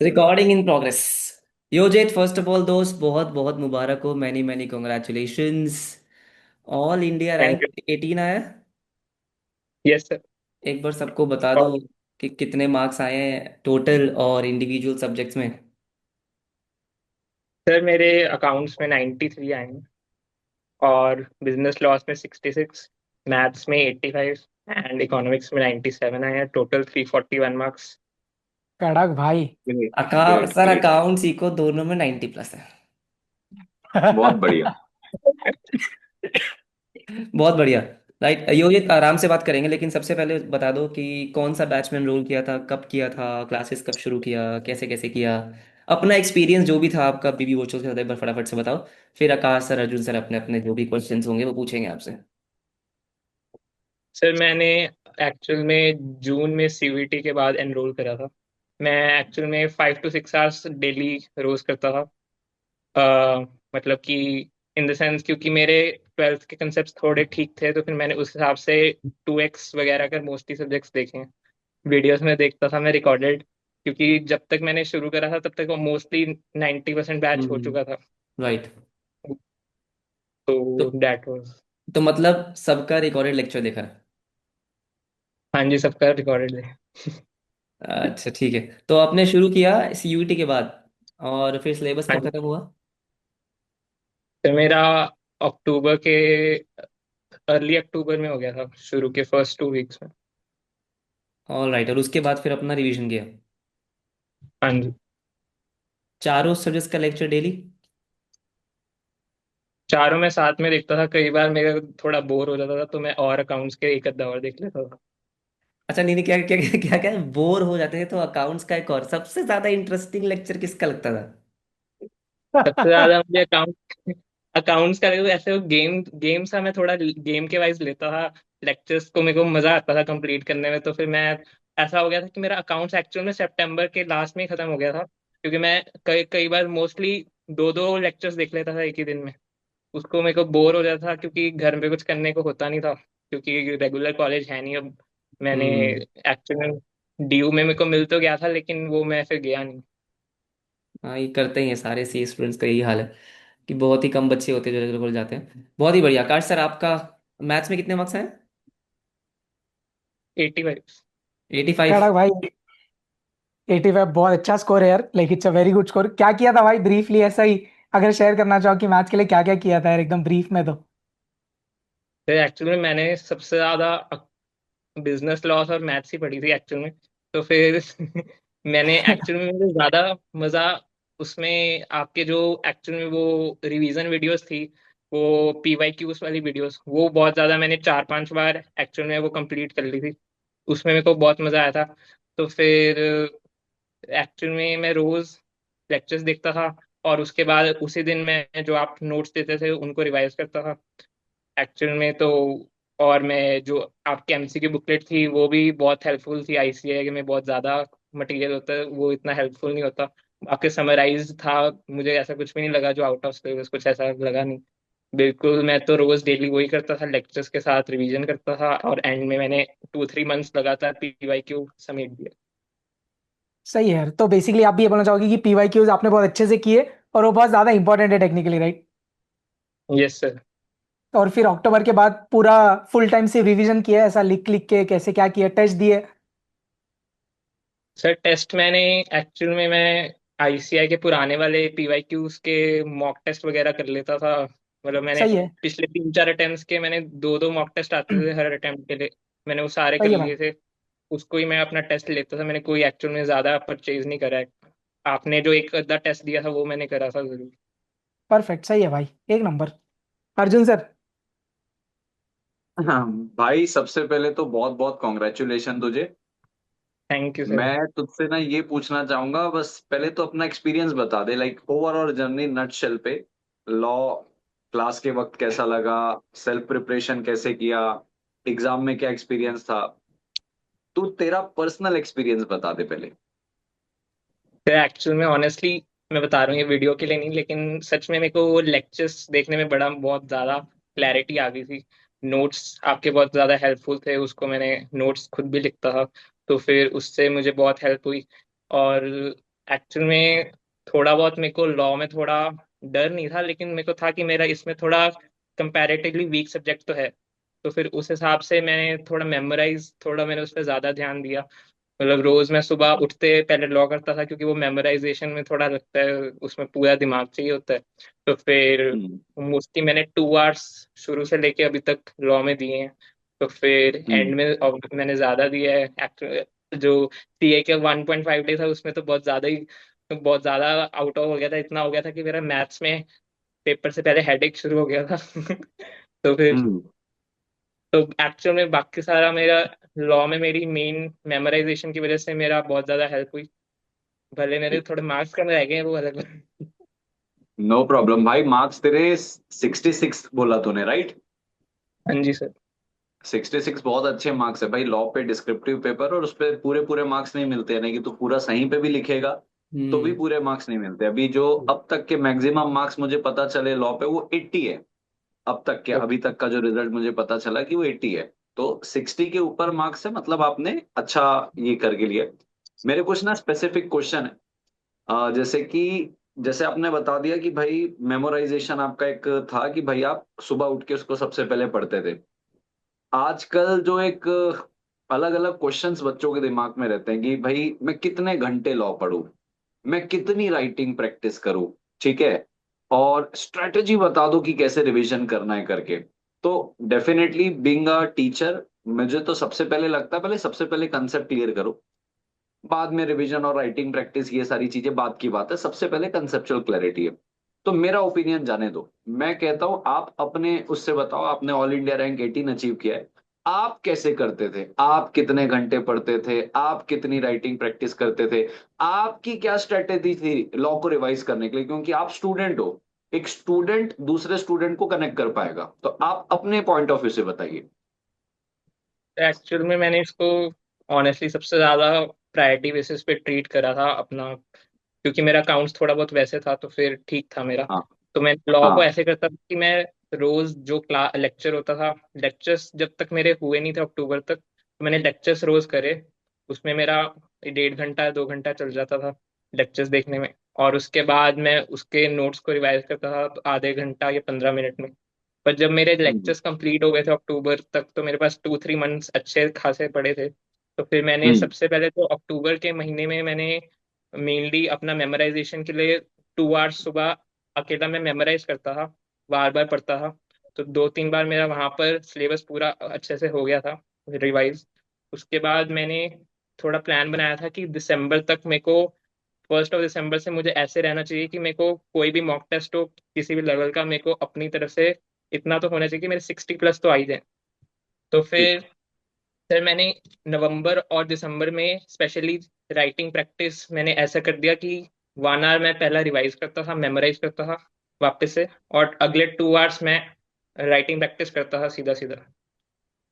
Recording in progress. Yojit, first of all दोस्त, बहुत बहुत मुबारक हो, many many congratulations. All India thank rank you. 18 आया। Yes sir. एक बार सबको बता दो और कि कितने मार्क्स आए हैं टोटल और इंडिविजुअल सब्जेक्ट्स में। सर मेरे अकाउंट्स में 93 आए हैं, और बिजनेस लॉस में 66, मैथ्स में 85 एंड इकोनॉमिक्स में 97 आए हैं। Total 341 marks. कड़क भाई। Great. Great sir great. Accounts eco दोनों में 90 प्लस है। बहुत बढ़िया। बहुत बढ़िया। राइट, योजित आराम से बात करेंगे, लेकिन सबसे पहले बता दो कि कौन सा बैच में एनरोल किया था, कब किया था, क्लासेस कब शुरू किया, कैसे कैसे किया, अपना एक्सपीरियंस जो भी था आपका बीबी वर्चुअल से, एक बार फटाफट से बताओ। फिर आकाश सर, अर्जुन सर अपने अपने जो भी क्वेश्चंस होंगे वो पूछेंगे आपसे। सर मैंने एक्चुअल में जून में सीयूईटी के बाद एनरोल करा था। मैं एक्चुअल में 5 to 6 आवर्स डेली रोज करता था। मतलब कि इन द सेंस, क्योंकि मेरे ट्वेल्थ के कंसेप्ट थोड़े ठीक थे, तो फिर मैंने उस हिसाब से 2x वगैरह कर मोस्टली सब्जेक्ट्स देखे हैं। वीडियोस में देखता था मैं रिकॉर्डेड, क्योंकि जब तक मैंने शुरू करा था तब तक वो मोस्टली 90% बैच हो हम्म। चुका था। राइट। तो तो दैट वाज। तो मतलब सबका रिकॉर्डेड लेक्चर देखा है। हाँ जी, सबका रिकॉर्डेड है। अच्छा ठीक है, तो आपने शुरू किया सीयूईटी के बाद, और फिर सिलेबस हाँ कब जी। खत्म हुआ। तो मेरा अक्टूबर के अर्ली अक्टूबर में हो गया था, शुरू के फर्स्ट 2 वीक्स में। ऑल राइट, और उसके बाद फिर अपना रिवीजन किया। हाँ जी। चारों सब्जेक्ट्स का लेक्चर डेली। चारों में साथ में देखता था, कई बार मेरा थोड़ा बोर हो जाता था तो मैं और अकाउंट्स के एक अद्धा और देख लेता था। अच्छा नहीं नहीं, क्या क्या क्या क्या बोर हो जाते थे तो अकाउंट्स का एक और सबसे ज्यादा इंटरेस्टिंग लेक्चर किसका लगता था। सबसे ज्यादा मुझे अकाउंट्स का ऐसे वो गेम गेम सा, मैं थोड़ा गेम के वाइज लेता था लेक्चर्स को। मेरे को मजा आता था कंप्लीट करने में, तो फिर मैं ऐसा हो गया था कि मेरा अकाउंट्स एक्चुअल में सितंबर के लास्ट में ही खत्म हो गया था, क्योंकि मैं कई कई बार मोस्टली दो दो लेक्चर्स देख लेता था एक ही दिन में। उसको मेरे को बोर हो जाता था, क्योंकि घर में कुछ करने को होता नहीं था, क्योंकि रेगुलर कॉलेज है नहीं अब। मैंने हम्म। एक्चुअल में डीयू में मेरे को मिल तो गया था, लेकिन वो मैं फिर गया नहीं। हाँ, ये करते ही हैं सारे सी स्टूडेंट्स का, यही हाल है कि बहुत ही कम बच्चे होते हैं जो रेगुलर जाते हैं। बहुत ही बढ़िया। आकाश सर, आपका मैथ्स में कितने मार्क्स हैं। 85। 85। कड़क भाई। 85 बहुत अच्छा स्कोर है यार, like it's a very good score. क्या किया था भाई, ब्रीफली ऐसा ही अगर शेयर करना चाहो कि मैथ्स के लिए क्या क्या किया था यार, एकदम ब्रीफ में तो। फिर एक्चुअली मैंने सबसे ज्यादा बिजनेस लॉस और मैथ्स ही पढ़ी थी एक्चुअल में। तो फिर मैंने एक्चुअल में मुझे ज्यादा मजा उसमें आपके जो एक्चुअल में वो रिवीजन वीडियोस थी, वो PYQs वाली वीडियोस, वो बहुत ज्यादा मैंने 4 5 बार एक्चुअल में वो कंप्लीट कर ली थी। उसमें मेरे को बहुत मजा आया था। तो फिर एक्चुअल में मैं रोज लेक्चर्स देखता था, और उसके बाद उसी दिन मैं जो आप नोट्स देते थे उनको रिवाइज करता था एक्चुअल में। तो और मैं जो आपकी एमसीक्यू बुकलेट थी वो भी बहुत हेल्पफुल थी। आईसीए में बहुत ज्यादा मटेरियल होता है, वो इतना हेल्पफुल नहीं होता। आपके समराइज था, मुझे ऐसा कुछ भी नहीं लगा जो आउट ऑफ सिलेबस, कुछ ऐसा लगा नहीं। बिल्कुल, मैं तो रोज डेली वही करता था, लेक्चर्स के साथ रिवीजन करता था, और एंड में मैंने 2 3 मंथ्स लगातार PYQ समेट दिया। सही है यार, तो बेसिकली आप भी ये बोलना चाहोगे कि पीवाईक्यूज आपने बहुत अच्छे से किए और वो बहुत ज्यादा इंपॉर्टेंट है टेक्निकली, राइट? Yes sir. और फिर अक्टूबर के बाद पूरा फुल टाइम से रिवीजन किया है, ऐसा लिख लिख के कैसे क्या किया, टेस्ट दिए? सर टेस्ट मैंने एक्चुअल में मैं आईसीआई के पुराने वाले PYQs के मॉक टेस्ट वगैरह कर लेता था। मतलब मैंने सही है। पिछले 3 4 अटेम्प्ट्स के मैंने दो दो मॉक टेस्ट आते थे हर अटेम्प्ट के लिए, मैंने वो सारे कर सही है भाई। लिए थे। उसको ही मैं अपना टेस्ट लेता था, मैंने कोई एक्चुअल में ज्यादा परचेज नहीं करा है। आपने जो एक अद्धा टेस्ट दिया था वो मैंने करा था जरूर। परफेक्ट, सही है भाई, एक नंबर। अर्जुन सर। हाँ भाई, सबसे पहले तो बहुत बहुत कॉन्ग्रेचुलेशन तुझे। Thank you sir. मैं तुझसे ना ये पूछना चाहूंगा, बस पहले तो अपना एक्सपीरियंस बता दे, लाइक ओवरऑल जर्नी नटशेल पे। लॉ क्लास के वक्त कैसा लगा, सेल्फ प्रिपरेशन कैसे किया, एग्जाम में क्या एक्सपीरियंस था, तू तेरा पर्सनल एक्सपीरियंस बता दे पहले। तो एक्चुअल में ऑनेस्टली मैं बता रहा हूँ, ये वीडियो के लिए नहीं, लेकिन सच में मेरे को वो लेक्चर्स देखने में बड़ा बहुत ज्यादा क्लैरिटी आ गई थी। नोट्स आपके बहुत ज्यादा हेल्पफुल थे, उसको मैंने नोट्स खुद भी लिखता था, तो फिर उससे मुझे बहुत हेल्प हुई। और एक्चुअल में थोड़ा बहुत मेरे को लॉ में थोड़ा डर नहीं था, लेकिन मेरे को था कि मेरा इसमें थोड़ा कंपैरेटिवली वीक सब्जेक्ट तो है। तो फिर उस हिसाब से मैंने थोड़ा मैंने उस पर ज्यादा ध्यान दिया। मतलब रोज मैं सुबह उठते पहले लॉ करता था, क्योंकि वो मेमोराइजेशन में थोड़ा लगता है, उसमें पूरा दिमाग चाहिए होता है। तो फिर हम्म मोस्टली मैंने 2 आवर्स शुरू से लेके अभी तक लॉ में दिए हैं। तो फिर हम्म एंड में अब मैंने ज्यादा दिया है जो सीए के 1.5 डे था, उसमें तो बहुत ज्यादा आउट ऑफ हो गया था। इतना हो गया था कि मेरा मैथ्स में पेपर से पहले हेडेक शुरू हो गया था। तो फिर हम्म तो एक्चुअल में बाकी सारा मेरा लॉ में मेरी मेन मेमोराइजेशन की वजह से मेरा बहुत ज्यादा हेल्प हुई। भले मेरे थोड़े मार्क्स कम रह गए हैं, वो अलग बात। नो प्रॉब्लम भाई। मार्क्स तेरे 66 बोला तूने, राइट? हाँ जी सर। 66 बहुत अच्छे मार्क्स है भाई। लॉ पे डिस्क्रिप्टिव पेपर और उस पे पूरे पूरे मार्क्स नहीं मिलते हैं, नहीं कि तू पूरा सही पे भी लिखेगा तो भी हम्म। पूरे मार्क्स नहीं मिलते। अभी जो अब तक के मैक्सिमम मार्क्स मुझे पता चले लॉ पे वो 80 है। अब तक के अभी तक का जो रिजल्ट मुझे पता चला कि वो 80 है। तो 60 के ऊपर मार्क्स है, मतलब आपने अच्छा ये करके लिया। मेरे कुछ ना स्पेसिफिक क्वेश्चन है। जैसे कि जैसे आपने बता दिया कि भाई मेमोराइजेशन आपका एक था कि भाई आप सुबह उठ के उसको सबसे पहले पढ़ते थे। आजकल जो एक अलग अलग क्वेश्चंस बच्चों के दिमाग में रहते हैं कि भाई मैं कितने घंटे लॉ पढूं, मैं कितनी राइटिंग प्रैक्टिस करूं, ठीक है, और स्ट्रेटेजी बता दो कि कैसे रिवीजन करना है करके। तो डेफिनेटली बीइंग अ टीचर मुझे तो सबसे पहले लगता है पहले सबसे पहले कंसेप्ट क्लियर करो, बाद में रिवीजन और राइटिंग प्रैक्टिस ये सारी चीजें बाद की बात है। सबसे पहले कंसेप्चुअल क्लैरिटी है। तो मेरा ओपिनियन जाने दो, मैं कहता हूं आप अपने उससे बताओ। आपने ऑल इंडिया रैंक 18 अचीव किया है, आप कैसे करते थे, आप कितने घंटे पढ़ते थे, आप कितनी राइटिंग प्रैक्टिस करते थे, आपकी क्या स्ट्रेटेजी थी लॉ को रिवाइज करने के लिए? क्योंकि आप स्टूडेंट हो, एक स्टूडेंट दूसरे स्टूडेंट को कनेक्ट कर पाएगा। तो आप अपने पॉइंट ऑफ व्यू से बताइए। एक्चुअल में मैंने इसको ऑनेस्टली सबसे ज्यादा प्रायोरिटी बेसिस पे ट्रीट करा था अपना, क्योंकि मेरा अकाउंट्स थोड़ा बहुत वैसे था तो फिर ठीक था मेरा। हाँ तो मैं लॉ को हाँ। ऐसे करता था कि मैं रोज जो क्लास लेक्चर होता था, लेक्चर्स जब तक मेरे हुए नहीं थे अक्टूबर तक, तो मैंने लेक्चर्स रोज करे। उसमें मेरा 1.5 घंटा 2 घंटा चल जाता था लेक्चर्स देखने में। और उसके बाद मैं उसके नोट्स को रिवाइज करता था तो आधे घंटा या 15 मिनट में। पर जब मेरे हम्म लेक्चर्स कंप्लीट हो गए थे अक्टूबर तक, तो मेरे पास 2-3 मंथ्स अच्छे खासे पड़े थे। तो फिर मैंने हम्म सबसे पहले तो अक्टूबर के महीने में मैंने मेनली अपना मेमोराइजेशन के लिए 2 आवर्स सुबह अकेला मैं मेमोराइज करता था, बार बार पढ़ता था। तो 2-3 बार मेरा वहां पर सिलेबस पूरा अच्छे से हो गया था रिवाइज। उसके बाद मैंने थोड़ा प्लान बनाया था कि दिसंबर तक मेरे को 1 दिसंबर से मुझे ऐसे रहना चाहिए कि मेरे को कोई भी मॉक टेस्ट हो किसी भी लेवल का, मेरे को अपनी तरफ से इतना तो होना चाहिए कि मेरे 60+ तो आ ही जाए। तो ठीक। फिर मैंने नवंबर और दिसंबर में स्पेशली राइटिंग प्रैक्टिस मैंने ऐसा कर दिया कि 1 आवर मैं पहला रिवाइज करता था, मेमोराइज करता था वापस से, और अगले 2 आवर्स मैं राइटिंग प्रैक्टिस करता था सीधा सीधा।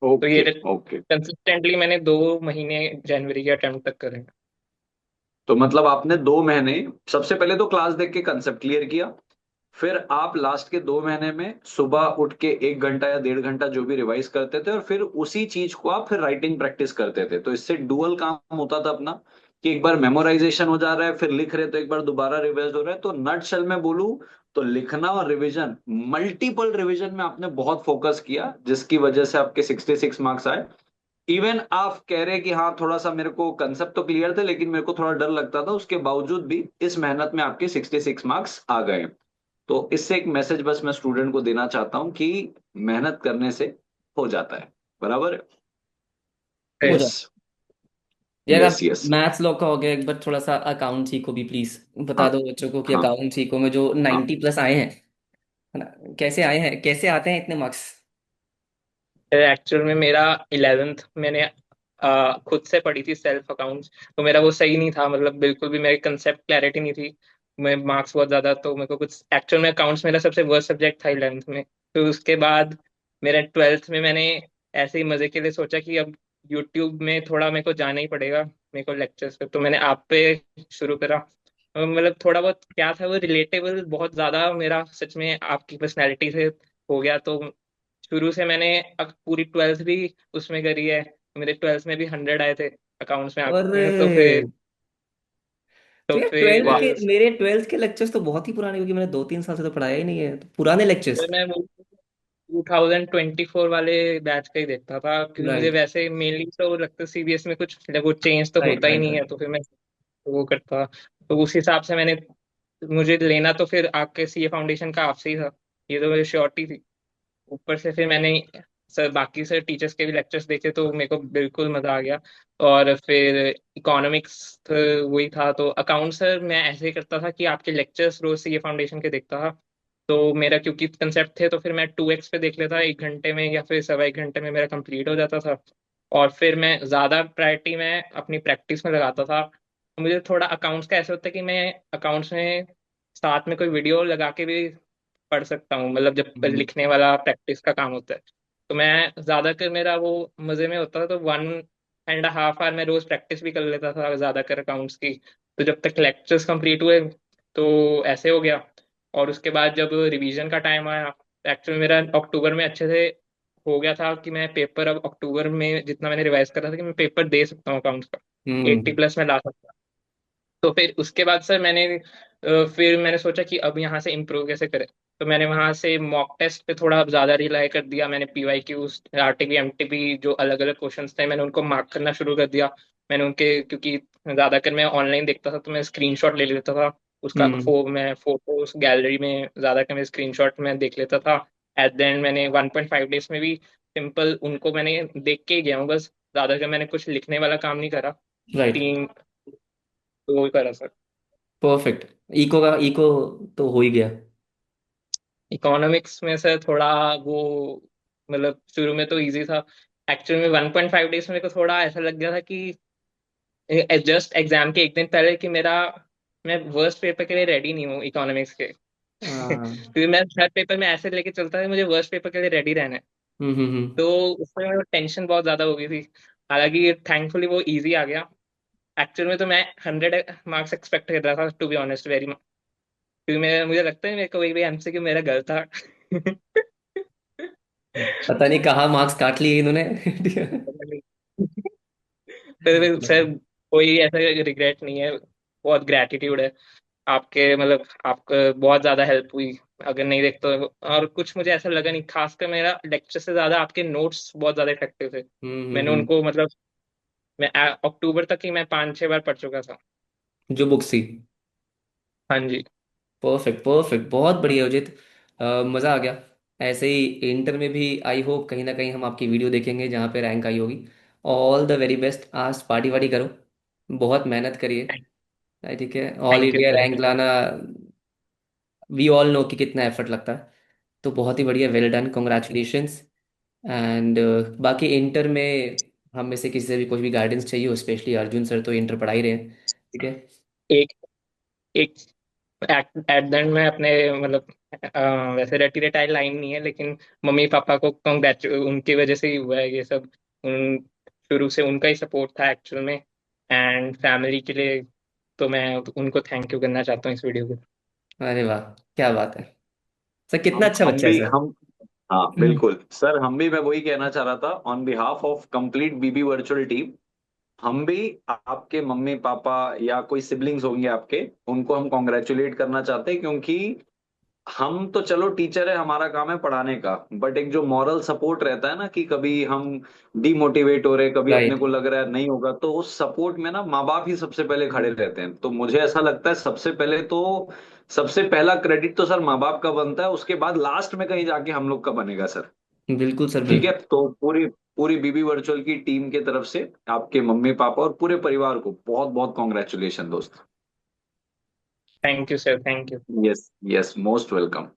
तो ये ओके ओके। कंसिस्टेंटली मैंने 2 महीने जनवरी के अटेम्प्ट तक करे। तो मतलब आपने 2 महीने सबसे पहले तो क्लास देख के कंसेप्ट क्लियर किया, फिर आप लास्ट के 2 महीने में सुबह उठ के 1 घंटा या 1.5 घंटा जो भी रिवाइज करते थे, और फिर उसी चीज को आप फिर राइटिंग प्रैक्टिस करते थे। तो इससे डुअल काम होता था अपना, कि एक बार मेमोराइजेशन हो जा रहा है फिर लिख रहे तो एक बार दोबारा रिवाइज हो रहा है। तो नट शेल में बोलूं तो लिखना और रिवीजन, मल्टीपल रिवीजन में आपने बहुत फोकस किया, जिसकी वजह से आपके 66 मार्क्स आए। इवन आप कह रहे हैं कि हाँ थोड़ा सा मेरे को कंसेप्ट तो क्लियर थे लेकिन मेरे को थोड़ा डर लगता था, उसके बावजूद भी इस मेहनत में आपके 66 मार्क्स आ गए। तो इससे एक मैसेज बस मैं स्टूडेंट को देना चाहता हूँ कि मेहनत करने से हो जाता है। बराबर। हो यस जाए। यार यस आप यस। मैथ्स लॉ का हो गया, एक बार थोड़ा सा अकाउंट सीखो भी प्लीज। बता हाँ दो बच्चों को कि हाँ अकाउंट सीखो में जो हाँ। 90+ आए हैं, है ना, कैसे आए हैं, कैसे आते हैं इतने मार्क्स? एक्चुअल में मेरा 11th मैंने खुद से पढ़ी थी सेल्फ अकाउंट्स। तो मेरा वो सही नहीं था, मतलब बिल्कुल भी मेरी कंसेप्ट क्लैरिटी नहीं थी। मैं मार्क्स बहुत ज्यादा, तो मेरे को कुछ एक्चुअल में अकाउंट्स मेरा सबसे वर्स्ट सब्जेक्ट था 11th में। तो उसके बाद मेरे 12th में मैंने ऐसे ही मजे के लिए सोचा कि अब यूट्यूब में थोड़ा मेरे को जाना ही पड़ेगा मेरे को लेक्चर्स पे। तो मैंने आप पे शुरू करा। मतलब थोड़ा बहुत क्या था वो रिलेटेबल बहुत ज्यादा मेरा सच में आपकी पर्सनैलिटी से हो गया। तो शुरू से मैंने अब पूरी 12th भी उसमें करी है। मेरे 12th में भी 100 आए थे अकाउंट्स में और आपके, तो फिर तो तो यार फिर ट्वेल्थ वाह। के मेरे ट्वेल्थ के लेक्चर्स तो बहुत ही पुराने, क्योंकि मैंने 2-3 साल से तो पढ़ाया ही नहीं है, तो पुराने लेक्चर्स। फिर मैं 2024 वाले बैच का ही देखता था, क्योंकि मुझे राइट वैसे मेनली तो लगता है सीबीएस में कुछ वो चेंज तो राइट होता ही राइट नहीं है, राइट। तो फिर मैं वो करता। तो उस हिसाब से मैंने, मुझे लेना तो फिर आपके सीए फाउंडेशन का आपसे ही था, ये तो मुझे श्योरिटी थी। ऊपर से फिर मैंने सर बाकी सर टीचर्स के भी लेक्चर्स देखे, तो मेरे को बिल्कुल मजा आ गया। और फिर इकोनॉमिक्स वही था, तो अकाउंट सर मैं ऐसे ही करता था कि आपके लेक्चर्स रोज सीए फाउंडेशन के देखता था। तो मेरा क्योंकि कंसेप्ट थे, तो फिर मैं 2x पे देख लेता, 1 घंटे में या फिर सवा 1 घंटे में मेरा कंप्लीट हो जाता था। और फिर मैं ज्यादा प्रायोरिटी में अपनी प्रैक्टिस में लगाता था। मुझे थोड़ा अकाउंट्स का ऐसा होता है कि मैं अकाउंट्स में साथ में कोई वीडियो लगा के भी पढ़ सकता हूँ, मतलब जब हम्म लिखने वाला प्रैक्टिस का काम होता है। तो मैं ज्यादातर मेरा वो मजे में होता था, तो 1.5 आवर मैं रोज प्रैक्टिस भी कर लेता था ज्यादातर अकाउंट्स की। तो जब तक लेक्चर्स कंप्लीट हुए, तो ऐसे हो गया। और उसके बाद जब रिवीजन का टाइम आया, एक्चुअली मेरा अक्टूबर में अच्छे से हो गया था कि मैं पेपर अब अक्टूबर में जितना मैंने रिवाइज करा था कि मैं पेपर दे सकता हूँ अकाउंट्स का, 80+ में ला सकता। तो फिर उसके बाद सर फिर मैंने सोचा कि अब यहाँ से इम्प्रूव कैसे करें। तो मैंने वहाँ से मॉक टेस्ट पे थोड़ा ज़्यादा रिलाई कर दिया। मैंने पीवाईक्यूज, आरटीपी, एमटीपी जो अलग अलग क्वेश्चंस थे, मैंने उनको मार्क करना शुरू कर दिया। मैंने उनके, क्योंकि ज़्यादातर मैं ऑनलाइन देखता था, तो मैं स्क्रीनशॉट ले लेता था उसका। हम्म। मैं फोटोज गैलरी में ज़्यादातर मैं स्क्रीनशॉट में देख लेता था। एट द एंड मैंने 1.5 डेज में भी सिंपल उनको मैंने देख के ही गया हूँ बस। ज़्यादातर मैंने कुछ लिखने वाला काम नहीं करा। राइट। 3 तो वो करा सर। परफेक्ट। इको तो हो ही गया। इकोनॉमिक्स में सर थोड़ा वो, मतलब शुरू में तो इजी था। एक्चुअली में 1.5 डेज में मेरे को थोड़ा ऐसा लग गया था कि जस्ट एग्जाम के 1 दिन पहले कि मैं वर्स्ट पेपर के लिए रेडी नहीं हूँ इकोनॉमिक्स के। हाँ। क्योंकि मैं हर पेपर में ऐसे लेके चलता था, मुझे वर्स्ट पेपर के लिए रेडी रहना है। तो उसमें टेंशन बहुत ज्यादा हो गई थी। हालांकि थैंकफुली वो इजी आ गया। एक्चुअल में तो मैं 100 मार्क्स एक्सपेक्ट कर रहा था, टू बी ऑनेस्ट वेरी। क्योंकि मुझे लगता है मेरे को वही वही एमसीक्यू मेरा गलत था। पता नहीं कहाँ मार्क्स काट लिए इन्होंने। फिर सर कोई ऐसा रिग्रेट नहीं है, बहुत ग्रैटिट्यूड है आपके, मतलब आपका बहुत ज्यादा हेल्प हुई। अगर नहीं देखते तो, और कुछ मुझे ऐसा लगा नहीं, खासकर मेरा लेक्चर से ज्यादा आपके नोट्स बहुत ज्यादा इफेक्टिव थे। मैंने हम्म। उनको मतलब मैं अक्टूबर तक ही मैं 5-6 बार पढ़ चुका था। जो बुक्स थी। हाँ जी। परफेक्ट परफेक्ट, बहुत बढ़िया उचित। मज़ा आ गया। ऐसे ही इंटर में भी आई होप कहीं ना कहीं हम आपकी वीडियो देखेंगे जहाँ पे रैंक आई होगी। ऑल द वेरी बेस्ट, आज पार्टी वार्टी करो, बहुत मेहनत करिए। ठीक है, all thank you India sir. Rank लाना, वी ऑल नो कि कितना एफर्ट लगता है। तो बहुत ही बढ़िया, वेल डन, कॉन्ग्रेचुलेशंस। एंड बाकी इंटर में हम में से किसी से भी कोई भी गाइडेंस चाहिए हो, स्पेशली अर्जुन सर तो इंटर पढ़ा ही रहे हैं। ठीक है। एक एक एट द एंड में अपने, मतलब वैसे रटी रटाई लाइन नहीं है, लेकिन मम्मी पापा को कॉन्ग्रेचु उनकी वजह से ही हुआ है ये सब। उन शुरू से उनका ही सपोर्ट था एक्चुअल में। एंड फैमिली के लिए तो मैं उनको थैंक यू करना चाहता हूँ इस वीडियो को। अरे वाह, क्या बात है। सर कितना अच्छा हम बच्चा है भी सर। हम हाँ हम्म। बिल्कुल सर, हम भी, मैं वही कहना चाह रहा था on behalf of complete BB virtual team. हम भी आपके मम्मी पापा या कोई सिबलिंग्स होंगे आपके, उनको हम कॉन्ग्रेचुलेट करना चाहते हैं, क्योंकि हम तो चलो टीचर है, हमारा काम है पढ़ाने का, बट एक जो मॉरल सपोर्ट रहता है ना, कि कभी हम डिमोटिवेट हो रहे, कभी अपने राइट। को लग रहा है नहीं होगा, तो उस सपोर्ट में ना माँ बाप ही सबसे पहले खड़े रहते हैं। तो मुझे ऐसा लगता है सबसे पहले तो सबसे पहला क्रेडिट तो सर माँ बाप का बनता है, उसके बाद लास्ट में कहीं जाके हम लोग का बनेगा सर। बिल्कुल सर ठीक है, बिल्कुल। तो पूरी पूरी बीबी वर्चुअल की टीम के तरफ से आपके मम्मी पापा और पूरे परिवार को बहुत बहुत कॉन्ग्रेचुलेशन दोस्त। Thank you sir, thank you. Yes, yes, most welcome.